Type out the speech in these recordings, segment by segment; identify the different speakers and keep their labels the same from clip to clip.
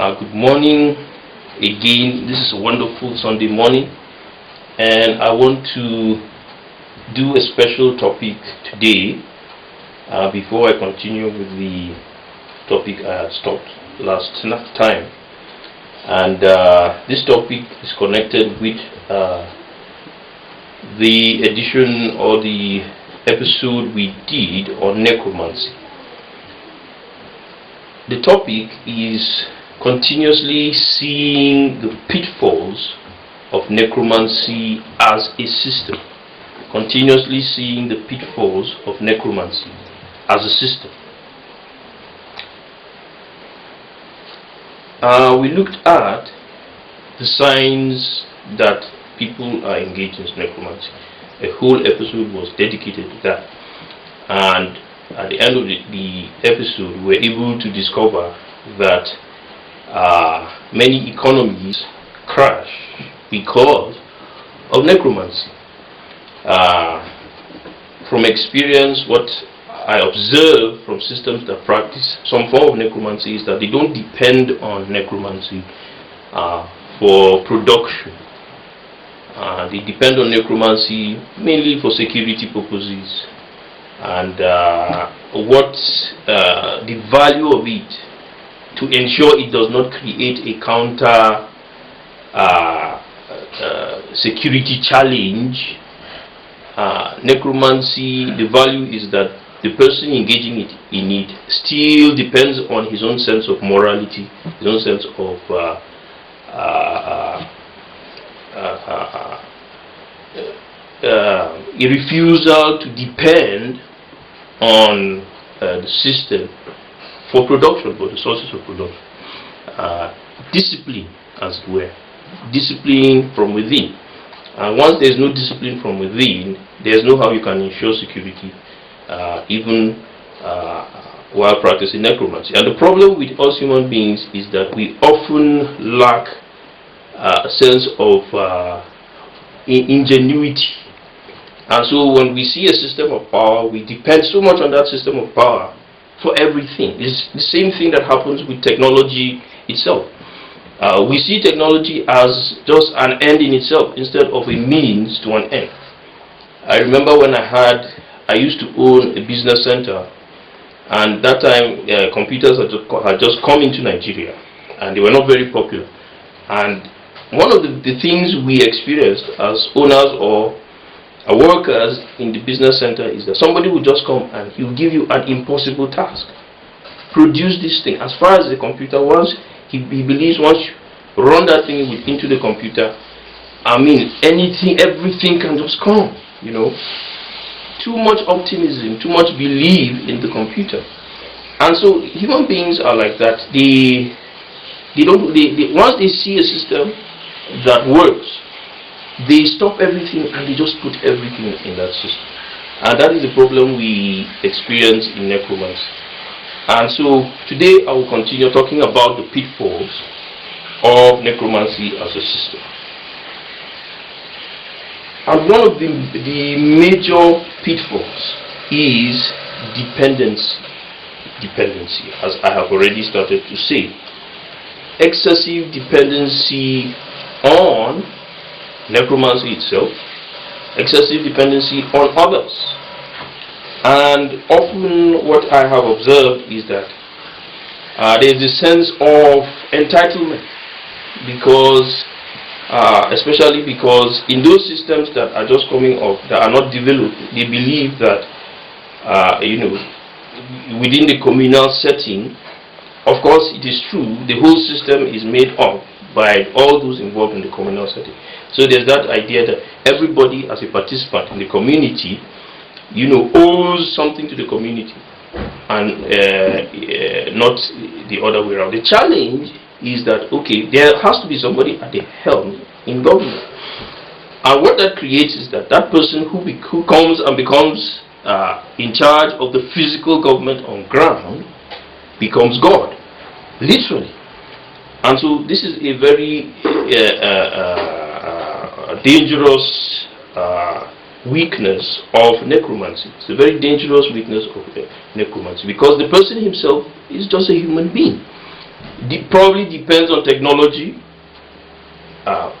Speaker 1: Good morning again. This is a wonderful Sunday morning, and I want to do a special topic today before I continue with the topic I had stopped last time. And this topic is connected with the edition or the episode we did on necromancy. The topic is continuously seeing the pitfalls of necromancy as a system. Continuously seeing the pitfalls of necromancy as a system. We looked at the signs that people are engaged in necromancy. A whole episode was dedicated to that. And at the end of the episode, we were able to discover that many economies crash because of necromancy. From experience, what I observe from systems that practice some form of necromancy is that they don't depend on necromancy for production. They depend on necromancy mainly for security purposes, and the value of it to ensure it does not create a counter security challenge. Necromancy, the value is that the person engaging in it still depends on his own sense of morality, his own sense of a refusal to depend on the system for production, for the sources of production. Discipline, as it were. Discipline from within. And once there is no discipline from within, there is no how you can ensure security, even while practicing necromancy. And the problem with us human beings is that we often lack a sense of ingenuity. And so when we see a system of power, we depend so much on that system of power for everything. It's the same thing that happens with technology itself. We see technology as just an end in itself instead of a means to an end. I remember when I used to own a business center, and that time computers had just come into Nigeria, and they were not very popular. And one of the things we experienced as owners or workers in the business center is that somebody will just come and he will give you an impossible task. Produce this thing. As far as the computer, once he believes once you run that thing into the computer, everything can just come. Too much optimism, too much belief in the computer. And so human beings are like that. Once they see a system that works, they stop everything and they just put everything in that system. And that is the problem we experience in necromancy. And so today I will continue talking about the pitfalls of necromancy as a system. And one of the major pitfalls is dependency, as I have already started to say. Excessive dependency on necromancy itself, excessive dependency on others. And often what I have observed is that there is a sense of entitlement, because especially because in those systems that are just coming up, that are not developed, they believe that within the communal setting, of course it is true, the whole system is made up by all those involved in the communal setting. So there's that idea that everybody as a participant in the community, owes something to the community, and not the other way around. The challenge is that, okay, there has to be somebody at the helm in government. And what that creates is that person who comes and becomes in charge of the physical government on ground becomes God, literally. And so this is a very dangerous weakness of necromancy. It's a very dangerous weakness of necromancy, because the person himself is just a human being. Probably depends on technology, uh,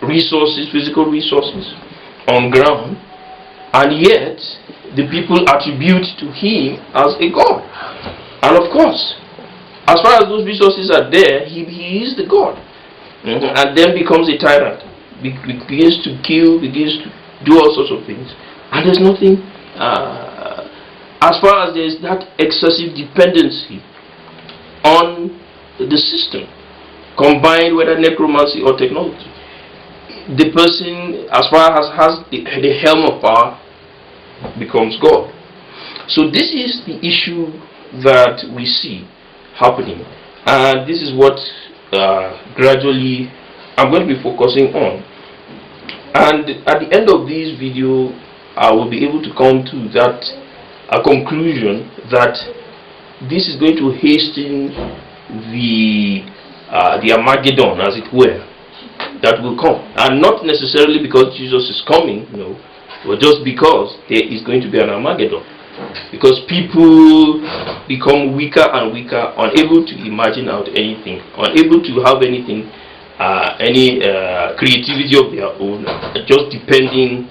Speaker 1: resources, physical resources on ground, and yet the people attribute to him as a god. And of course, as far as those resources are there, he is the god. And then becomes a tyrant, begins to kill, begins to do all sorts of things, and there's nothing as far as there's that excessive dependency on the system, combined with necromancy or technology. The person, as far as has the helm of power, becomes God. So this is the issue that we see happening, and this is what gradually I'm going to be focusing on. And at the end of this video, I will be able to come to that conclusion that this is going to hasten the Armageddon, as it were, that will come, and not necessarily because Jesus is coming, no, but just because there is going to be an Armageddon, because people become weaker and weaker, unable to imagine out anything, unable to have anything, any creativity of their own, just depending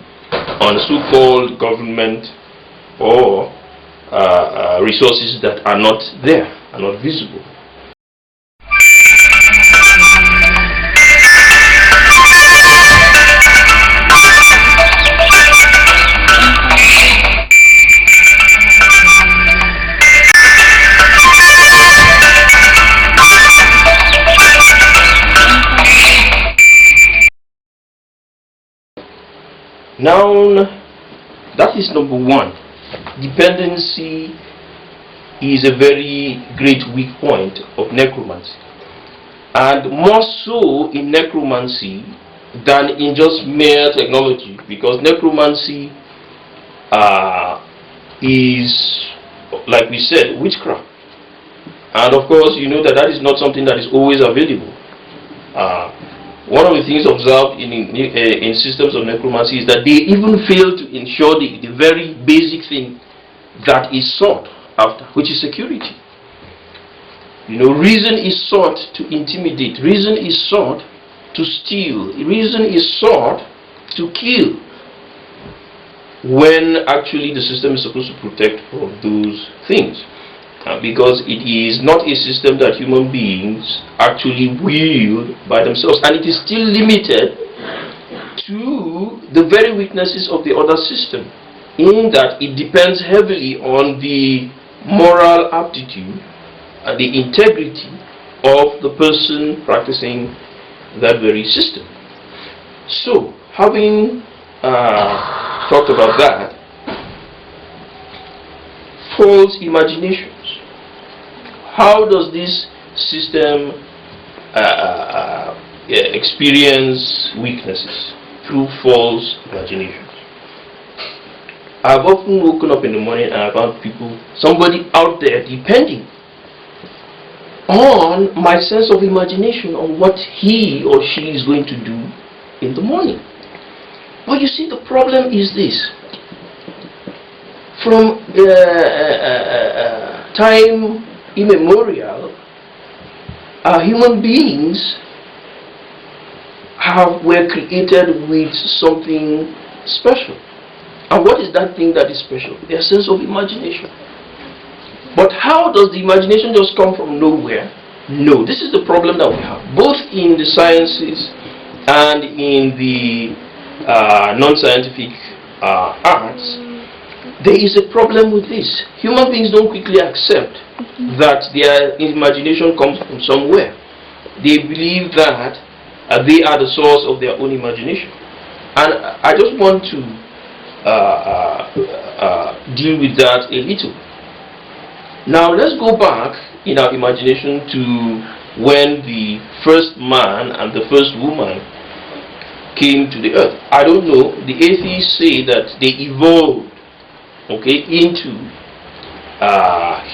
Speaker 1: on so-called government or resources that are not there, are not visible. Now, that is number one. Dependency is a very great weak point of necromancy, and more so in necromancy than in just mere technology, because necromancy is, like we said, witchcraft, and of course you know that that is not something that is always available. One of the things observed in systems of necromancy is that they even fail to ensure the very basic thing that is sought after, which is security. You know, reason is sought to intimidate, reason is sought to steal, reason is sought to kill, when actually the system is supposed to protect from those things. Because it is not a system that human beings actually wield by themselves, and it is still limited to the very weaknesses of the other system, in that it depends heavily on the moral aptitude and the integrity of the person practicing that very system. So, having talked about that, false imaginations. How does this system experience weaknesses? Through false imaginations. I've often woken up in the morning and I found somebody out there depending on my sense of imagination on what he or she is going to do in the morning. But you see, the problem is this. From time immemorial, human beings were created with something special. And what is that thing that is special? Their sense of imagination. But how does the imagination just come from nowhere? No, this is the problem that we have, both in the sciences and in the non-scientific arts. There is a problem with this. Human beings don't quickly accept that their imagination comes from somewhere. They believe that they are the source of their own imagination. And I just want to deal with that a little. Now let's go back in our imagination to when the first man and the first woman came to the earth. I don't know, the atheists say that they evolved, okay, into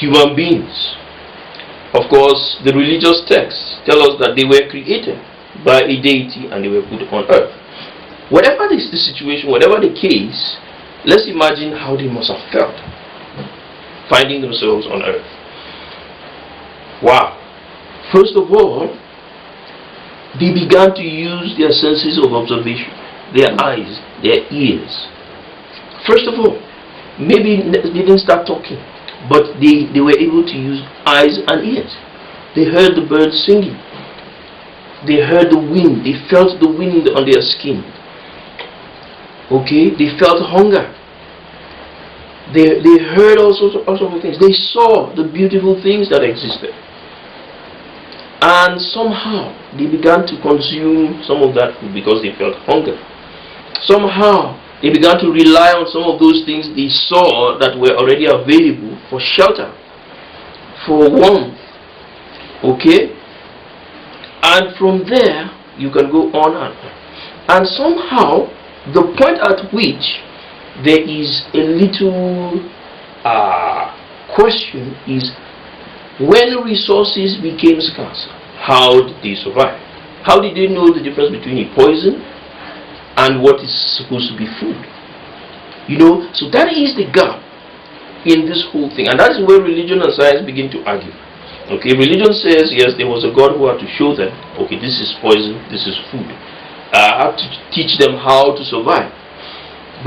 Speaker 1: human beings. Of course, the religious texts tell us that they were created by a deity and they were put on earth. Whatever is the situation, whatever the case, let's imagine how they must have felt finding themselves on earth. Wow. First of all, they began to use their senses of observation, their eyes, their ears. First of all, maybe they didn't start talking, but they were able to use eyes and ears. They heard the birds singing. They heard the wind. They felt the wind on their skin. Okay, they felt hunger. They heard all sorts of things. They saw the beautiful things that existed. And somehow they began to consume some of that food because they felt hunger. Somehow they began to rely on some of those things they saw that were already available for shelter, for warmth. Okay? And from there you can go on and on. And somehow the point at which there is a little question is, when resources became scarce, how did they survive? How did they know the difference between a poison and what is supposed to be food? You know, so that is the gap in this whole thing, and that is where religion and science begin to argue. Okay, religion says yes, there was a God who had to show them, okay, this is poison, this is food. I have to teach them how to survive.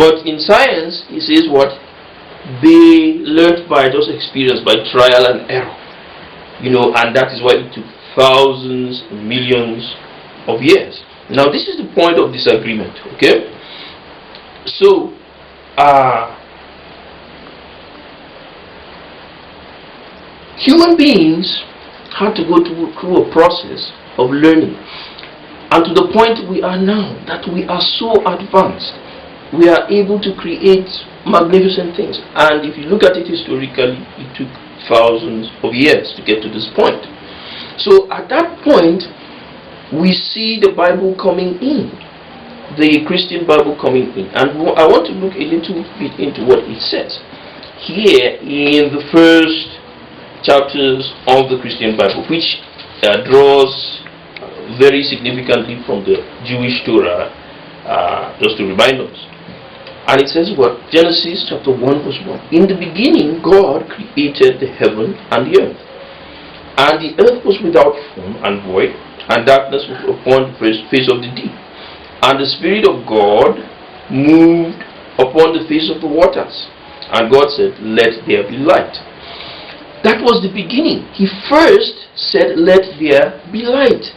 Speaker 1: But in science, it says what? They learned by just experience, by trial and error. You know, and that is why it took thousands, millions of years. Now, this is the point of disagreement, okay? So, human beings had to go through a process of learning. And to the point we are now, that we are so advanced, we are able to create magnificent things. And if you look at it historically, it took thousands of years to get to this point. So at that point, we see the Bible coming in, the Christian Bible coming in. And I want to look a little bit into what it says here in the first chapters of the Christian Bible, which draws very significantly from the Jewish Torah, just to remind us. And it says what? Genesis chapter 1 verse 1. In the beginning, God created the heaven and the earth. And the earth was without form and void, and darkness was upon the face of the deep. And the Spirit of God moved upon the face of the waters. And God said, let there be light. That was the beginning. He first said, let there be light.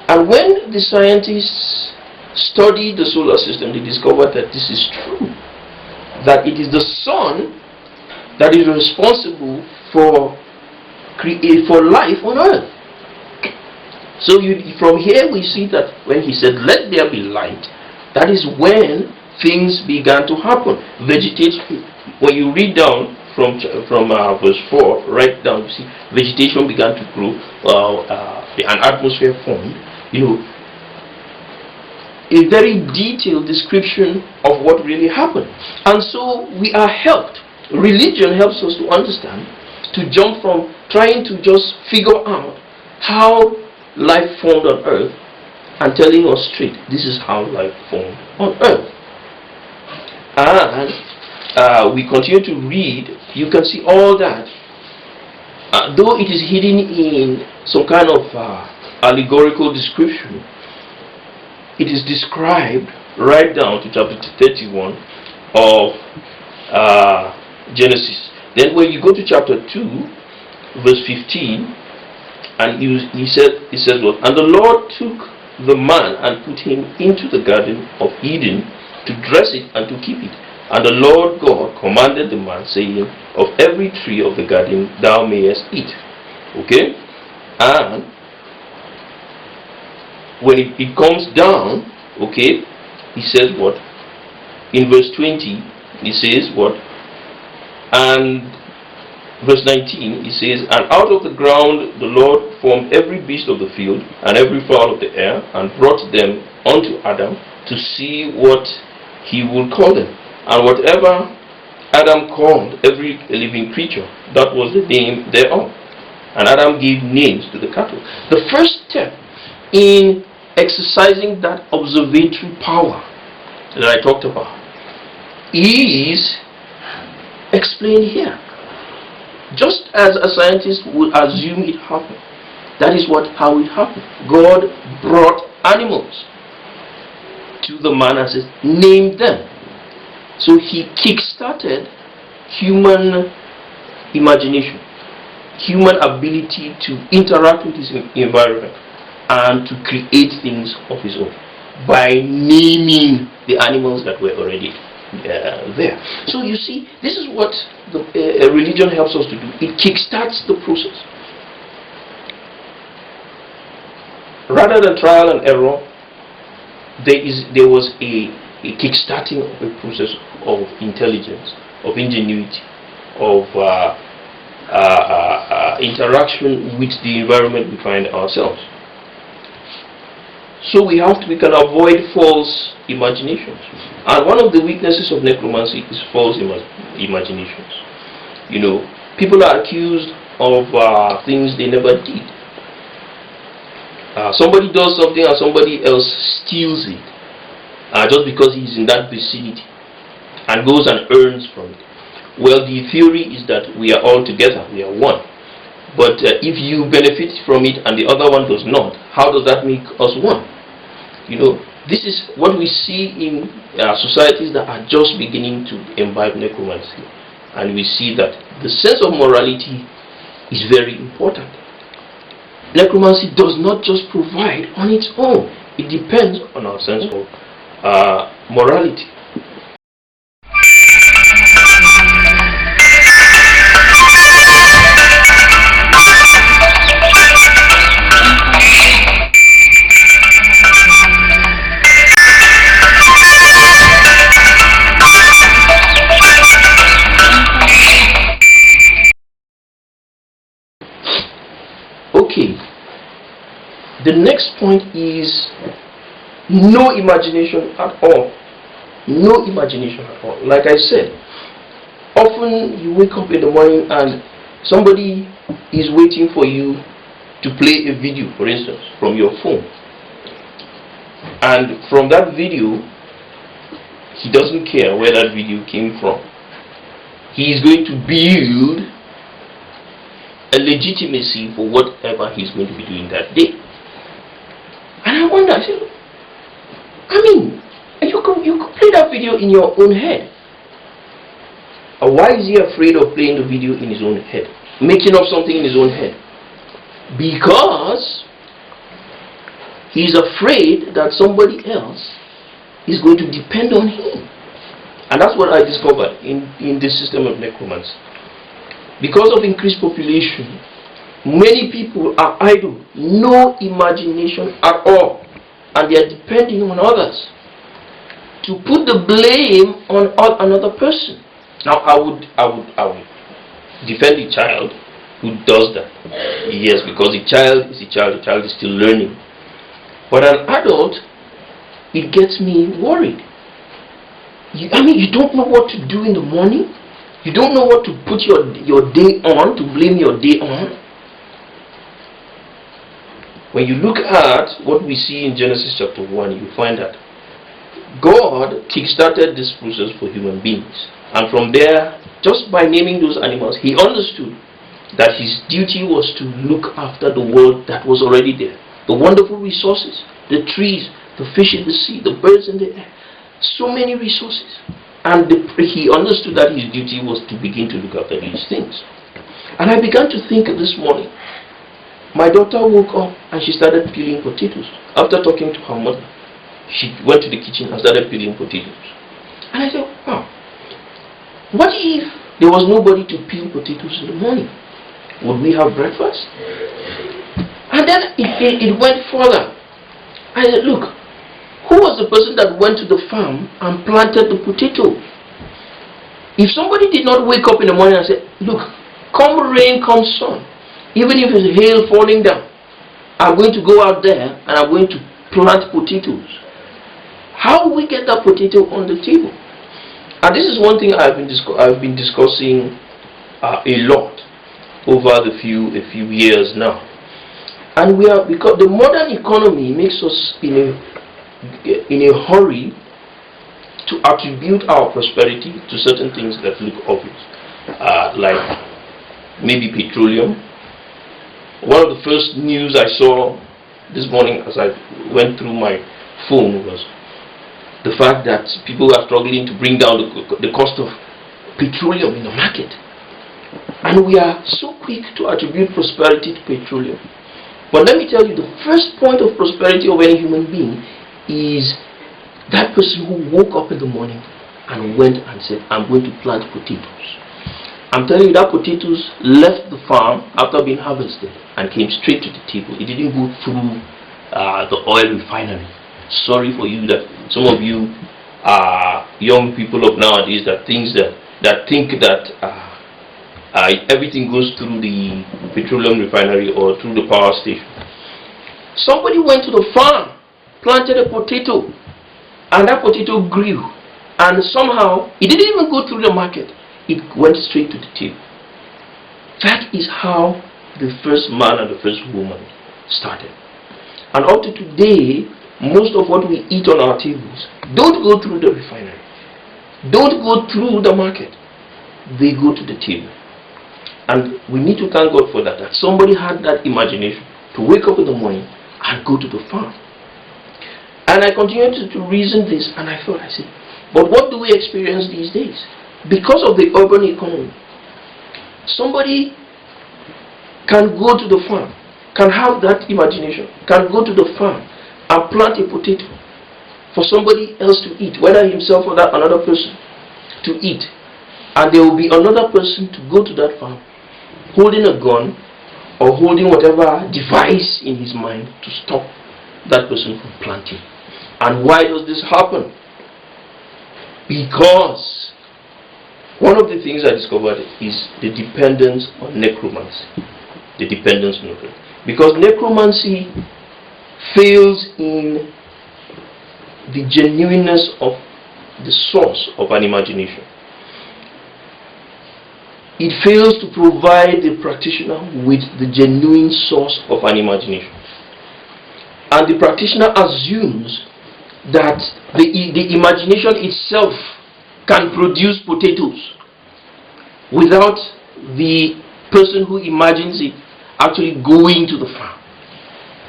Speaker 1: And when the scientists studied the solar system, they discovered that this is true. That it is the sun that is responsible for life on earth. So from here we see that when he said, let there be light, that is when things began to happen. Vegetation, when you read down from verse 4 right down, you see vegetation began to grow, an atmosphere formed. You know, a very detailed description of what really happened. And so we are helped. Religion helps us to understand, to jump from trying to just figure out how life formed on earth and telling us straight, this is how life formed on earth. And we continue to read, you can see all that. Though it is hidden in some kind of allegorical description, it is described right down to chapter 31 of Genesis. Then when you go to chapter 2 verse 15, and he says what? And the Lord took the man and put him into the garden of Eden to dress it and to keep it. And the Lord God commanded the man, saying, of every tree of the garden thou mayest eat. Okay? And when it comes down, okay, he says what? In verse 20, he says what? And verse 19, he says, and out of the ground the Lord formed every beast of the field and every fowl of the air, and brought them unto Adam to see what he would call them. And whatever Adam called every living creature, that was the name thereof. And Adam gave names to the cattle. The first step in exercising that observatory power that I talked about is explained here. Just as a scientist would assume it happened, That is how it happened. God brought animals to the man and says, name them. So he kick-started human imagination, human ability to interact with his environment and to create things of his own by naming the animals that were already there. So you see, this is what the religion helps us to do. It kickstarts the process. Rather than trial and error, there was a kickstarting of a process of intelligence, of ingenuity, of interaction with the environment we find ourselves. So we can avoid false imaginations. And one of the weaknesses of necromancy is false imaginations. You know, people are accused of things they never did. Somebody does something and somebody else steals it just because he's in that vicinity and goes and earns from it. Well, the theory is that we are all together, we are one. But if you benefit from it and the other one does not, how does that make us one? You know, this is what we see in societies that are just beginning to imbibe necromancy. And we see that the sense of morality is very important. Necromancy does not just provide on its own. It depends on our sense of morality. Okay, the next point is no imagination at all. No imagination at all. Like I said, often you wake up in the morning and somebody is waiting for you to play a video, for instance, from your phone. And from that video, he doesn't care where that video came from. He is going to build a legitimacy for whatever he's going to be doing that day. And I wonder, you could play that video in your own head. Why is he afraid of playing the video in his own head? Making up something in his own head? Because he's afraid that somebody else is going to depend on him. And that's what I discovered in this system of necromancy. Because of increased population, many people are idle, no imagination at all, and they are depending on others to put the blame on another person. Now, I would defend the child who does that. Yes, because the child is a child. The child is still learning. But an adult, it gets me worried. You don't know what to do in the morning. You don't know what to put your day on, to blame your day on. When you look at what we see in Genesis chapter 1, you find that God kickstarted this process for human beings. And from there, just by naming those animals, he understood that his duty was to look after the world that was already there. The wonderful resources, the trees, the fish in the sea, the birds in the air. So many resources. And he understood that his duty was to begin to look after these things. And I began to think this morning. My daughter woke up and she started peeling potatoes. After talking to her mother, she went to the kitchen and started peeling potatoes. And I said, wow, what if there was nobody to peel potatoes in the morning? Would we have breakfast? And then it went further. I said, look, who was the person that went to the farm and planted the potato? If somebody did not wake up in the morning and say, look, come rain, come sun, even if it's hail falling down, I'm going to go out there and I'm going to plant potatoes. How will we get that potato on the table? And this is one thing I've been discussing a lot over a few years now. And because the modern economy makes us in a hurry to attribute our prosperity to certain things that look obvious, like maybe petroleum, One of the first news I saw this morning as I went through my phone was the fact that people are struggling to bring down the cost of petroleum in the market. And we are so quick to attribute prosperity to petroleum. But let me tell you, the first point of prosperity of any human being is that person who woke up in the morning and went and said, I'm going to plant potatoes. I'm telling you, that potatoes left the farm after being harvested and came straight to the table. It didn't go through the oil refinery. Sorry for you that some of you young people of nowadays that think that everything goes through the petroleum refinery or through the power station. Somebody went to the farm, planted a potato, and that potato grew, and somehow it didn't even go through the market. It went straight to the table. That is how the first man and the first woman started. And up to today, most of what we eat on our tables don't go through the refinery, don't go through the market. They go to the table. And we need to thank God for that, that somebody had that imagination to wake up in the morning and go to the farm. And I continued to reason this, and I thought, I said, but what do we experience these days? Because of the urban economy, somebody can go to the farm, can have that imagination, can go to the farm and plant a potato for somebody else to eat, whether himself or that another person to eat. And there will be another person to go to that farm holding a gun or holding whatever device in his mind to stop that person from planting. And why does this happen? Because one of the things I discovered is the dependence on necromancy. The dependence on necromancy. Because necromancy fails in the genuineness of the source of an imagination. It fails to provide the practitioner with the genuine source of an imagination. And the practitioner assumes that the imagination itself can produce potatoes without the person who imagines it actually going to the farm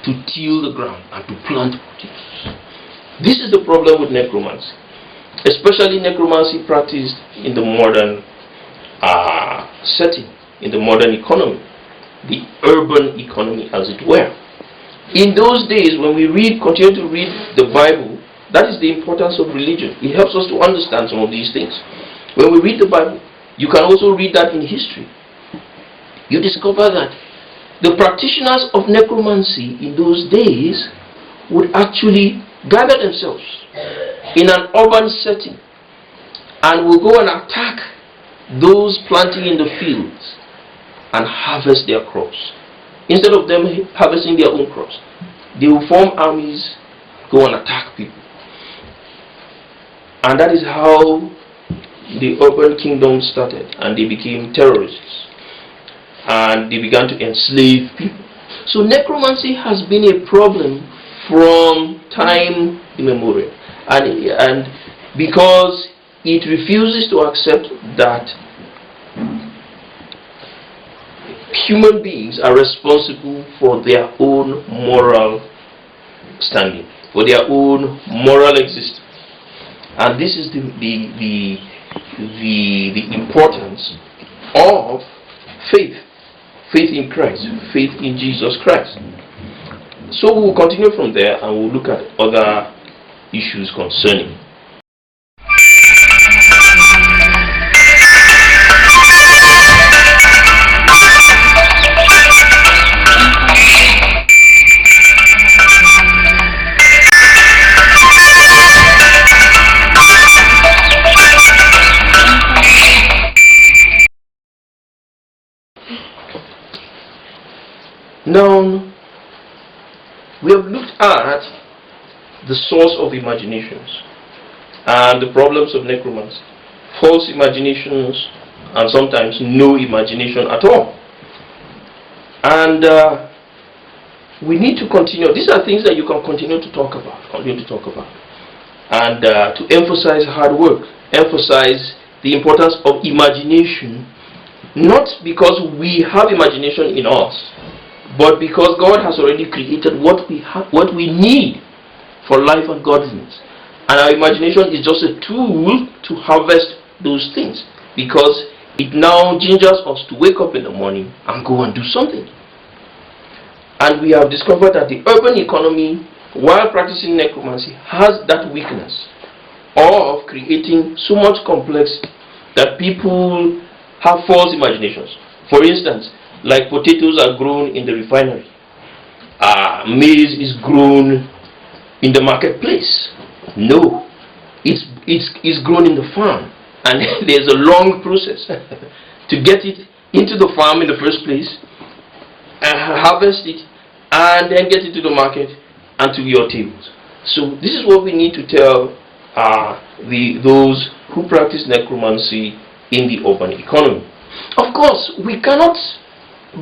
Speaker 1: to till the ground and to plant potatoes. This is the problem with necromancy, especially necromancy practiced in the modern setting, in the modern economy, the urban economy as it were. In those days, when we continue to read the Bible, that is the importance of religion. It helps us to understand some of these things. When we read the Bible, you can also read that in history. You discover that the practitioners of necromancy in those days would actually gather themselves in an urban setting and will go and attack those planting in the fields and harvest their crops. Instead of them harvesting their own crops, they will form armies, go and attack people. And that is how the urban kingdom started, and they became terrorists and they began to enslave people. So necromancy has been a problem from time immemorial, and because it refuses to accept that human beings are responsible for their own moral standing, for their own moral existence. And this is the importance of faith in Christ, faith in Jesus Christ. So we will continue from there and we'll look at other issues concerning. Now, we have looked at the source of imaginations and the problems of necromancy, false imaginations, and sometimes no imagination at all. And we need to continue. These are things that you can continue to talk about, and to emphasize hard work, emphasize the importance of imagination, not because we have imagination in us, but because God has already created what we have, what we need for life and godliness. And our imagination is just a tool to harvest those things, because it now gingers us to wake up in the morning and go and do something. And we have discovered that the urban economy, while practicing necromancy, has that weakness of creating so much complex that people have false imaginations. For instance, like potatoes are grown in the refinery, maize is grown in the marketplace. No, it's grown in the farm, and there's a long process to get it into the farm in the first place, harvest it, and then get it to the market and to your tables. So this is what we need to tell those who practice necromancy in the urban economy. Of course, we cannot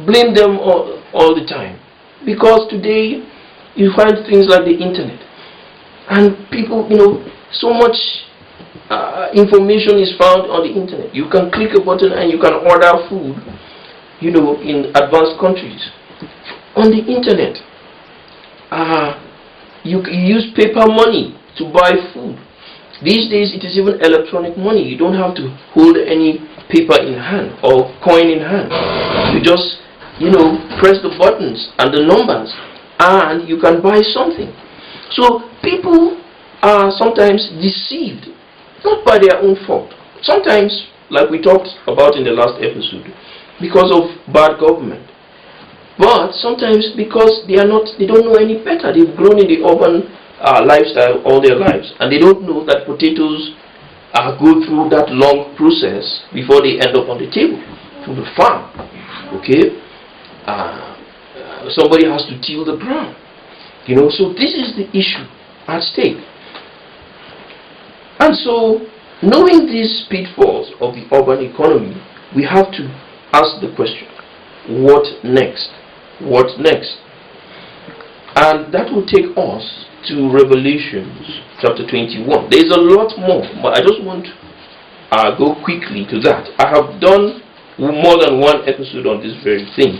Speaker 1: blame them all the time, because today you find things like the internet, and people, so much information is found on the internet. You can click a button and you can order food, in advanced countries on the internet. You use paper money to buy food. These days it is even electronic money. You don't have to hold any paper in hand or coin in hand. You just press the buttons and the numbers, and you can buy something. So people are sometimes deceived, not by their own fault. Sometimes, like we talked about in the last episode, because of bad government. But sometimes because they don't know any better. They've grown in the urban lifestyle all their lives, and they don't know that potatoes go through that long process before they end up on the table from the farm. Okay, somebody has to till the ground. So this is the issue at stake. And so, knowing these pitfalls of the urban economy, we have to ask the question: what next? What next? And that will take us to Revelation chapter 21. There is a lot more, but I just want to go quickly to that. I have done more than one episode on this very thing,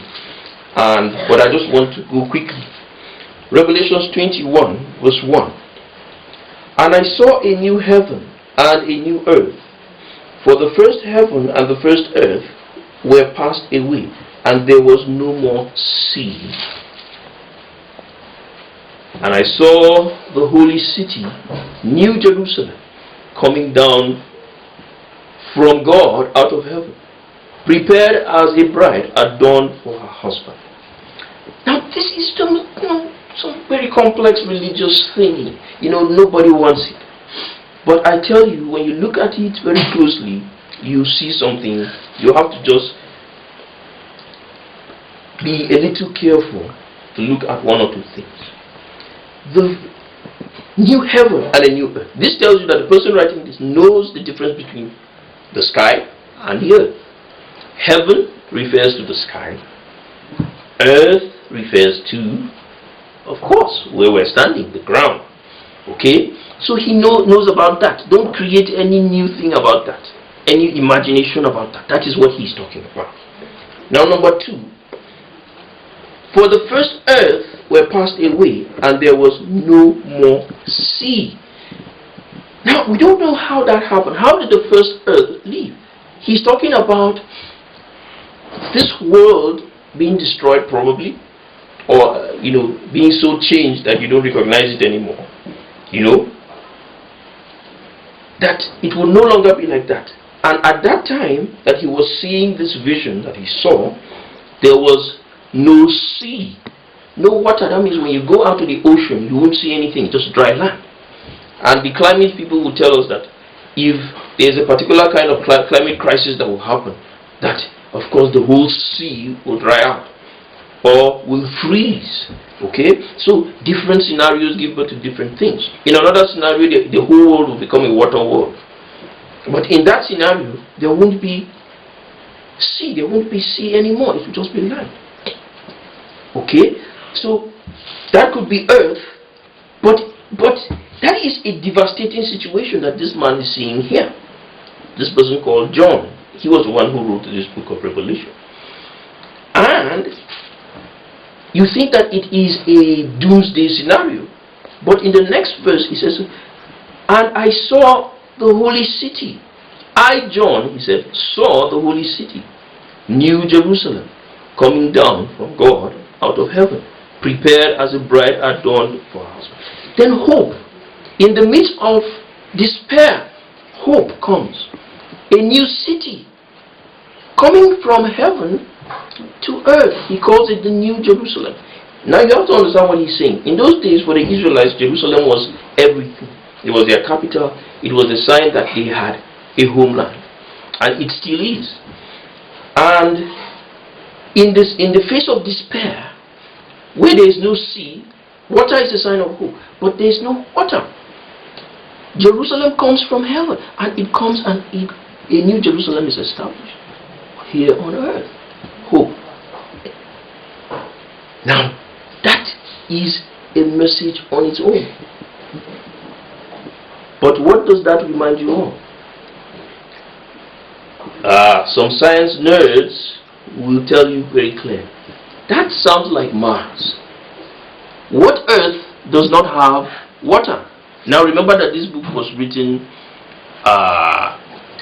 Speaker 1: but I just want to go quickly. Revelation 21 verse 1. And I saw a new heaven and a new earth, for the first heaven and the first earth were passed away, and there was no more sea. And I saw the holy city, New Jerusalem, coming down from God out of heaven, prepared as a bride adorned for her husband. Now this is some very complex religious thing. Nobody wants it. But I tell you, when you look at it very closely, you see something. You have to just be a little careful to look at one or two things. The new heaven and a new earth. This tells you that the person writing this knows the difference between the sky and the earth. Heaven refers to the sky. Earth refers to, of course, where we're standing, the ground. Okay? So he knows about that. Don't create any new thing about that. Any imagination about that. That is what he's talking about. Now, number 2. For the first earth were passed away, and there was no more sea. Now, we don't know how that happened. How did the first earth leave? He's talking about this world being destroyed, probably, or being so changed that you don't recognize it anymore. That it will no longer be like that. And at that time that he was seeing this vision that he saw, there was no sea, no water. That means when you go out to the ocean, you won't see anything, just dry land. And the climate people will tell us that if there's a particular kind of climate crisis that will happen, that of course the whole sea will dry out or will freeze. Okay, so different scenarios give birth to different things. In another scenario, the whole world will become a water world. But in that scenario, there won't be sea. There won't be sea anymore. It will just be land. Okay, so that could be earth, but that is a devastating situation that this man is seeing here. This person called John, he was the one who wrote this book of Revelation. And you think that it is a doomsday scenario. But in the next verse, he says, and I saw the holy city. I, John, he said, saw the holy city, New Jerusalem, coming down from God out of heaven, prepared as a bride adorned for her husband. Then hope. In the midst of despair, hope comes. A new city coming from heaven to earth. He calls it the New Jerusalem. Now you have to understand what he's saying. In those days for the Israelites, Jerusalem was everything. It was their capital. It was a sign that they had a homeland. And it still is. And in the face of despair, where there is no sea, water is a sign of hope. But there is no water. Jerusalem comes from heaven, and it comes and a new Jerusalem is established here on earth. Hope. Now, that is a message on its own. But what does that remind you of? Some science nerds will tell you very clear. That sounds like Mars. What Earth does not have water? Now remember that this book was written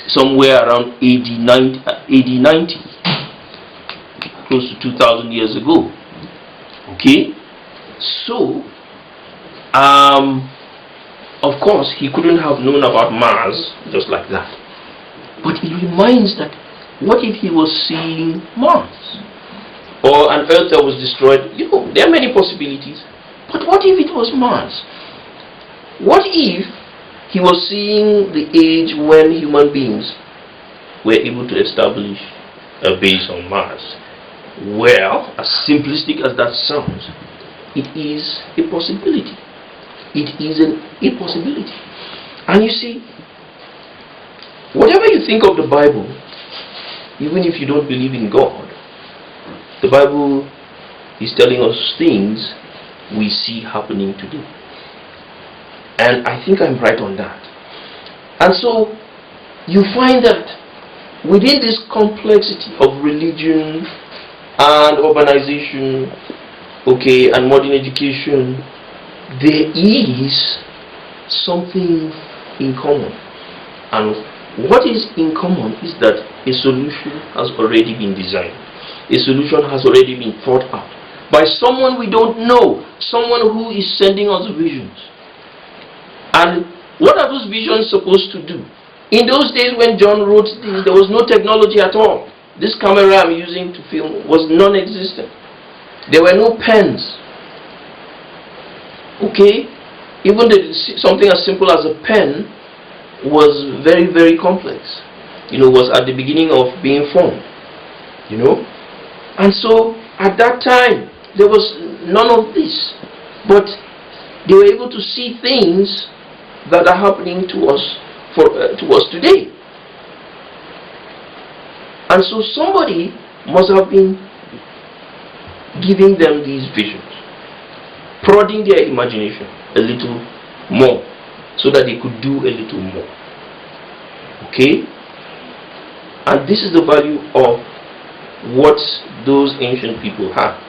Speaker 1: somewhere around AD 90, close to 2,000 years ago. Okay? So, of course, he couldn't have known about Mars just like that. But it reminds that, what if he was seeing Mars? Or an Earth that was destroyed? You know, there are many possibilities. But what if it was Mars? What if he was seeing the age when human beings were able to establish a base on Mars? Well, as simplistic as that sounds, it is a possibility. It is a possibility. And you see, whatever you think of the Bible, even if you don't believe in God, the Bible is telling us things we see happening today. And I think I'm right on that. And so, you find that within this complexity of religion and urbanization, okay, and modern education, there is something in common. And what is in common is that a solution has already been designed. A solution has already been thought out by someone we don't know, someone who is sending us visions. And what are those visions supposed to do? In those days when John wrote this, there was no technology at all. This camera I'm using to film was non-existent. There were no pens. Okay? Even something as simple as a pen was very, very complex. You know, was at the beginning of being formed. You know? And so, at that time, there was none of this. But they were able to see things that are happening to us today. And so somebody must have been giving them these visions, prodding their imagination a little more so that they could do a little more. Okay? And this is the value of what those ancient people had.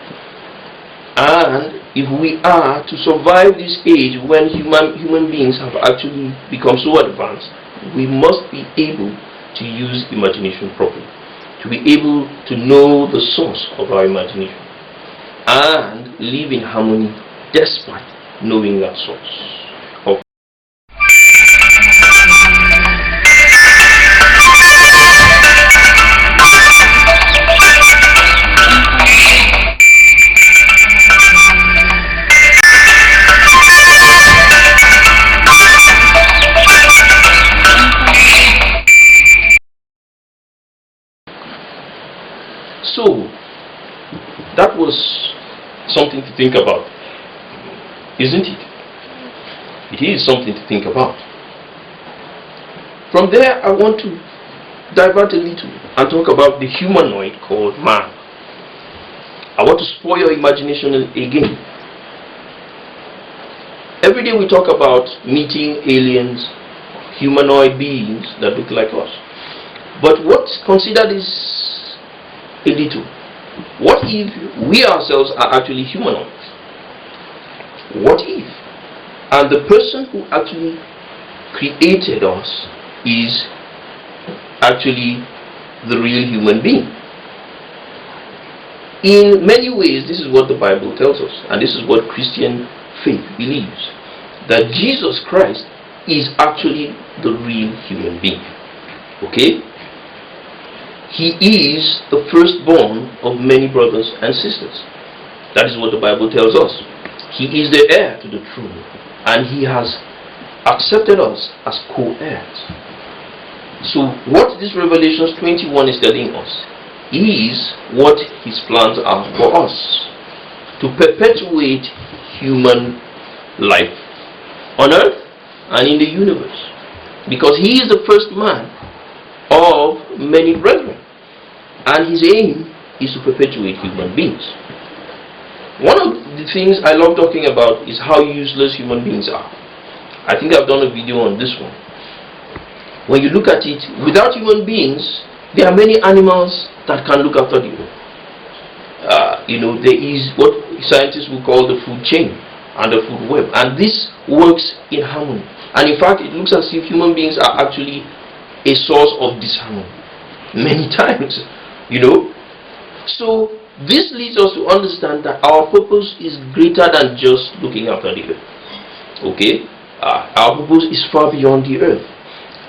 Speaker 1: And if we are to survive this age when human beings have actually become so advanced, we must be able to use imagination properly, to be able to know the source of our imagination and live in harmony despite knowing that source. So, that was something to think about, isn't it? It is something to think about. From there, I want to divert a little and talk about the humanoid called man. I want to spoil your imagination again. Every day we talk about meeting aliens, humanoid beings that look like us. But consider this a little. What if we ourselves are actually humanoids? What if? And the person who actually created us is actually the real human being. In many ways, this is what the Bible tells us, and this is what Christian faith believes, that Jesus Christ is actually the real human being. Okay? He is the firstborn of many brothers and sisters. That is what the Bible tells us. He is the heir to the throne, and he has accepted us as co-heirs. So what this Revelation 21 is telling us is what his plans are for us, to perpetuate human life on earth and in the universe, because he is the first man of many brethren, and his aim is to perpetuate human beings. One of the things I love talking about is how useless human beings are. I think I've done a video on this one. When you look at it, without human beings, there are many animals that can look after the earth. There is what scientists will call the food chain and the food web, and this works in harmony. And in fact, it looks as if human beings are actually a source of disharmony many times. So this leads us to understand that our purpose is greater than just looking after the earth. Okay, our purpose is far beyond the earth,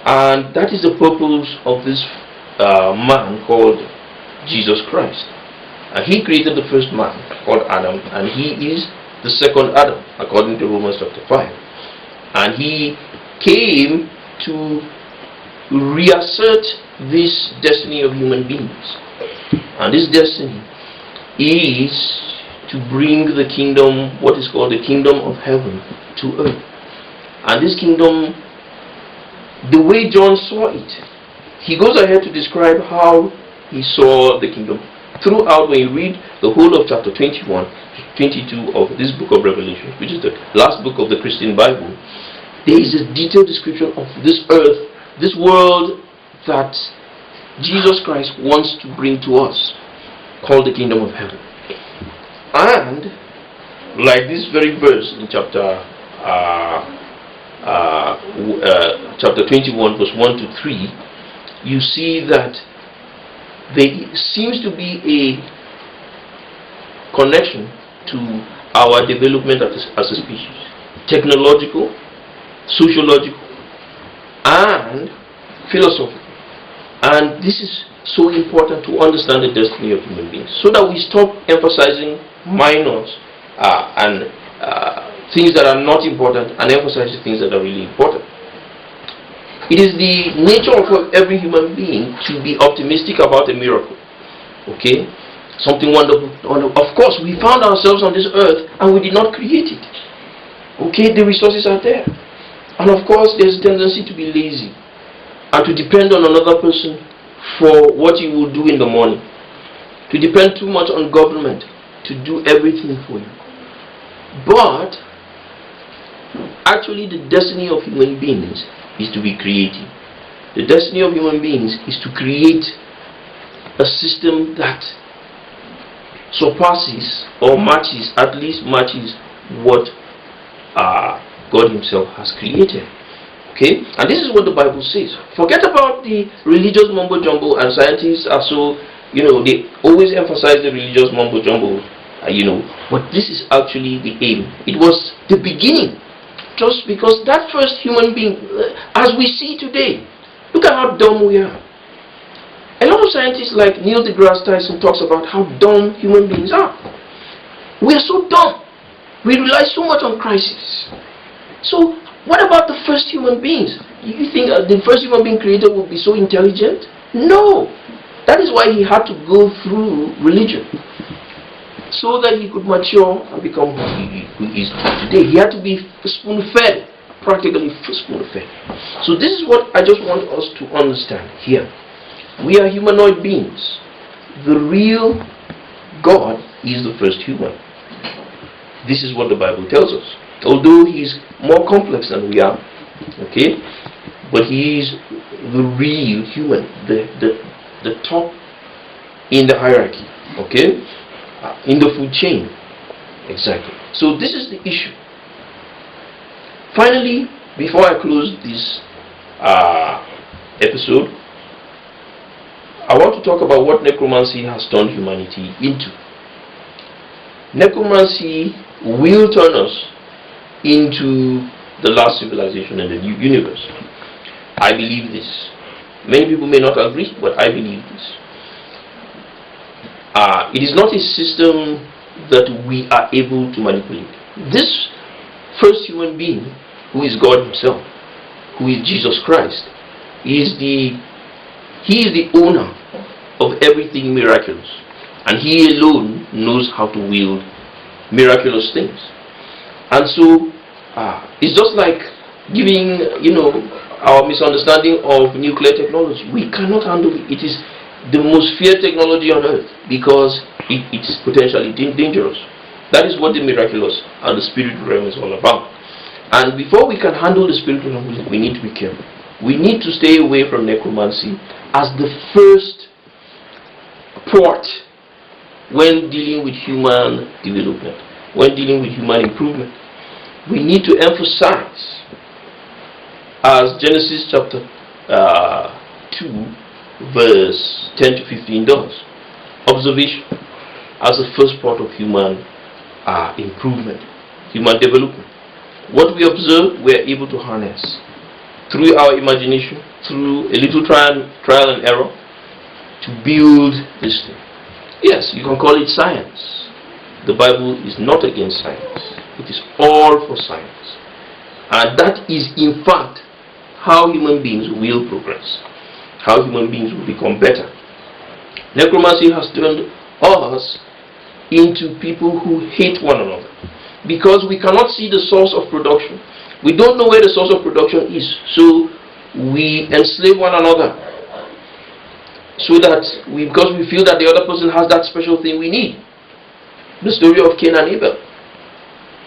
Speaker 1: and that is the purpose of this man called Jesus Christ. He created the first man called Adam, and he is the second Adam according to Romans chapter 5. And he came to reassert this destiny of human beings. And this destiny is to bring the kingdom, what is called the kingdom of heaven, to earth. And this kingdom, the way John saw it, he goes ahead to describe how he saw the kingdom. Throughout, when you read the whole of chapter 21, 22 of this book of Revelation, which is the last book of the Christian Bible, there is a detailed description of this earth, this world that Jesus Christ wants to bring to us, called the kingdom of heaven. And like this very verse in chapter 21 verse 1 to 3, you see that there seems to be a connection to our development as a species, technological, sociological, and philosophical. And this is so important to understand the destiny of human beings, so that we stop emphasizing minors and things that are not important, and emphasize the things that are really important. It is the nature of every human being to be optimistic about a miracle. Okay? Something wonderful. Of course, we found ourselves on this earth and we did not create it. Okay? The resources are there. And of course, there's a tendency to be lazy and to depend on another person for what he will do in the morning. To depend too much on government to do everything for you. But actually, the destiny of human beings is to be creative. The destiny of human beings is to create a system that surpasses or matches, at least matches, what God himself has created. Okay? And this is what the Bible says. Forget about the religious mumbo jumbo, and scientists are so, they always emphasize the religious mumbo jumbo, but this is actually the aim. It was the beginning. Just because that first human being, as we see today, look at how dumb we are. A lot of scientists like Neil deGrasse Tyson talks about how dumb human beings are. We are so dumb. We rely so much on crisis. So what about the first human beings? You think the first human being created would be so intelligent? No. That is why he had to go through religion, so that he could mature and become who he is today. He had to be spoon-fed, practically spoon-fed. So this is what I just want us to understand here. We are humanoid beings. The real God is the first human. This is what the Bible tells us. Although he is more complex than we are, okay, but he is the real human, the top in the hierarchy, okay, in the food chain. Exactly. So this is the issue. Finally, before I close this episode, I want to talk about what necromancy has turned humanity into. Necromancy will turn us into the last civilization in the new universe. I believe this. Many people may not agree, but I believe this. It is not a system that we are able to manipulate. This first human being, who is God himself, who is Jesus Christ, he is the owner of everything miraculous, and he alone knows how to wield miraculous things. And so it's just like giving, our misunderstanding of nuclear technology. We cannot handle it. It is the most feared technology on earth because it's potentially dangerous. That is what the miraculous and the spiritual realm is all about. And before we can handle the spiritual realm, we need to be careful. We need to stay away from necromancy as the first port when dealing with human development, when dealing with human improvement. We need to emphasize, as Genesis chapter 2 verse 10 to 15 does, observation as the first part of human improvement, human development. What we observe, we are able to harness through our imagination, through a little trial and error, to build this thing. Yes, you can call it science. The Bible is not against science. It is all for science. And that is in fact how human beings will progress, how human beings will become better. Necromancy has turned us into people who hate one another because we cannot see the source of production. We don't know where the source of production is, so we enslave one another so that because we feel that the other person has that special thing we need. The story of Cain and Abel.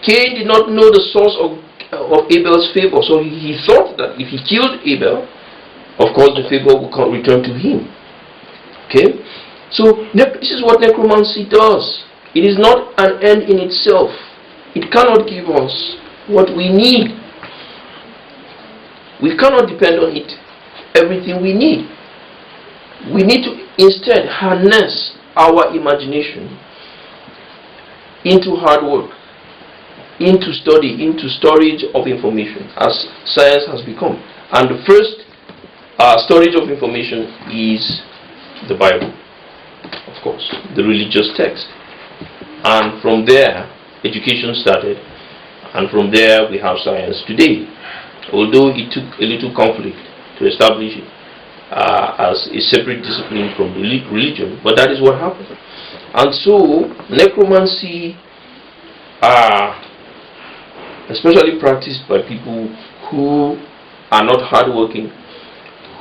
Speaker 1: Cain did not know the source of Abel's favor, so he thought that if he killed Abel, of course the favor would return to him. Okay? So this is what necromancy does. It is not an end in itself. It cannot give us what we need. We cannot depend on it everything we need. We need to instead harness our imagination into hard work, into study, into storage of information, as science has become. And the first storage of information is the Bible, of course, the religious text. And from there, education started, and from there we have science today. Although it took a little conflict to establish it as a separate discipline from religion, but that is what happened. And so necromancy, especially practiced by people who are not hardworking,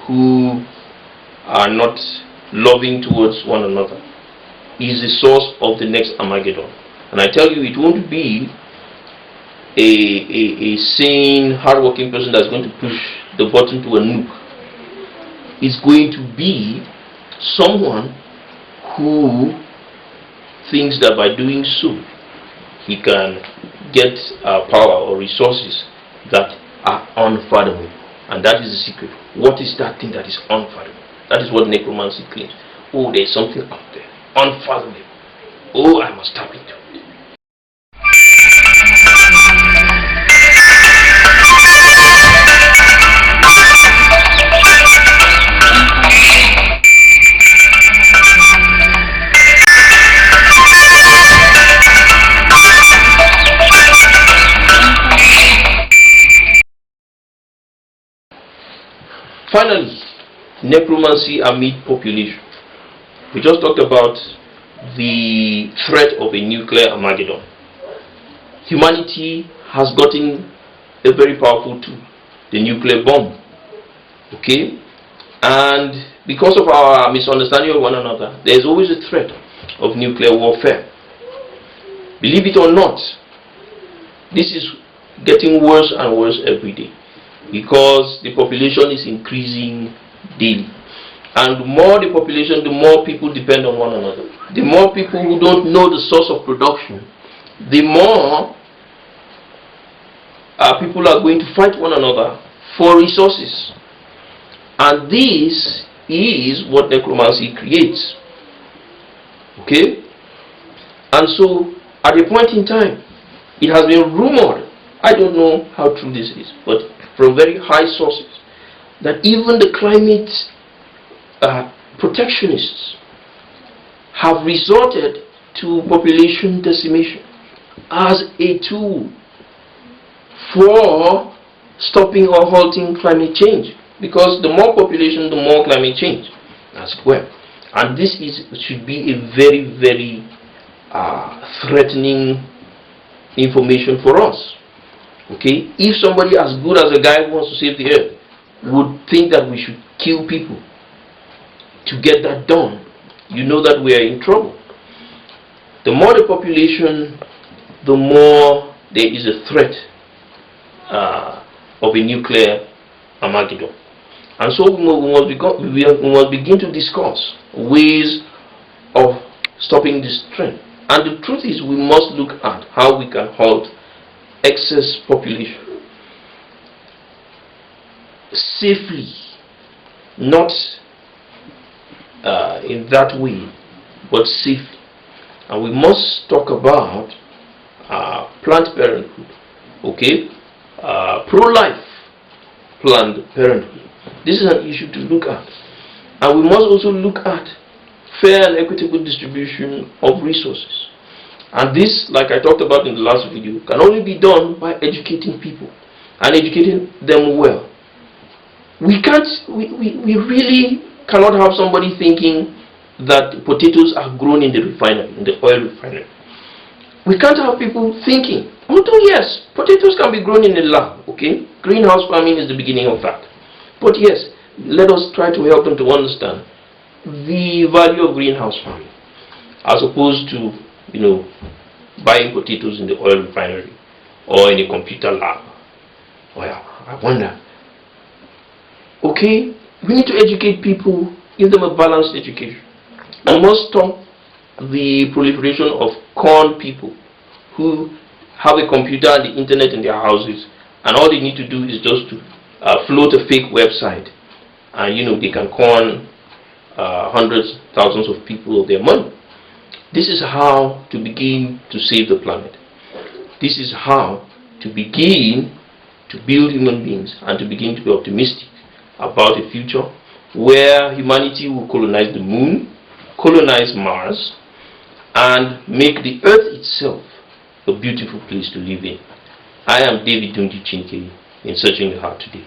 Speaker 1: who are not loving towards one another, is the source of the next Armageddon. And I tell you, it won't be a sane, hardworking person that's going to push the button to a nuke. It's going to be someone who thinks that by doing so, he can get power or resources that are unfathomable. And that is the secret. What is that thing that is unfathomable? That is what necromancy claims. Oh, there's something out there, unfathomable. Oh, I must tap into it. Finally, necromancy amid population. We just talked about the threat of a nuclear Armageddon. Humanity has gotten a very powerful tool, the nuclear bomb. Okay? And because of our misunderstanding of one another, there is always a threat of nuclear warfare. Believe it or not, this is getting worse and worse every day, because the population is increasing daily. And the more the population, the more people depend on one another. The more people who don't know the source of production, the more people are going to fight one another for resources. And this is what necromancy creates. Okay? And so, at a point in time, it has been rumored, I don't know how true this is, but from very high sources, that even the climate protectionists have resorted to population decimation as a tool for stopping or halting climate change, because the more population, the more climate change, as it were. And this should be a very, very threatening information for us. Okay, if somebody as good as a guy who wants to save the earth would think that we should kill people to get that done, you know that we are in trouble. The more the population, the more there is a threat of a nuclear Armageddon. And so we must begin to discuss ways of stopping this trend. And the truth is, we must look at how we can halt excess population safely, not in that way, but safely. And we must talk about Planned Parenthood, okay? Pro-life Planned Parenthood. This is an issue to look at. And we must also look at fair and equitable distribution of resources. And this, like I talked about in the last video, can only be done by educating people and educating them well. We really cannot have somebody thinking that potatoes are grown in the refinery, in the oil refinery. We can't have people thinking, although yes, potatoes can be grown in a lab, okay? Greenhouse farming is the beginning of that. But yes, let us try to help them to understand the value of greenhouse farming, as opposed to, buying potatoes in the oil refinery or in a computer lab. Well, I wonder. Okay, we need to educate people, give them a balanced education. And must stop the proliferation of con people who have a computer and the internet in their houses, and all they need to do is just to float a fake website, and they can con hundreds, thousands of people of their money. This is how to begin to save the planet. This is how to begin to build human beings and to begin to be optimistic about a future where humanity will colonize the moon, colonize Mars, and make the earth itself a beautiful place to live in. I am David Dungi Chinke in Searching the Heart today.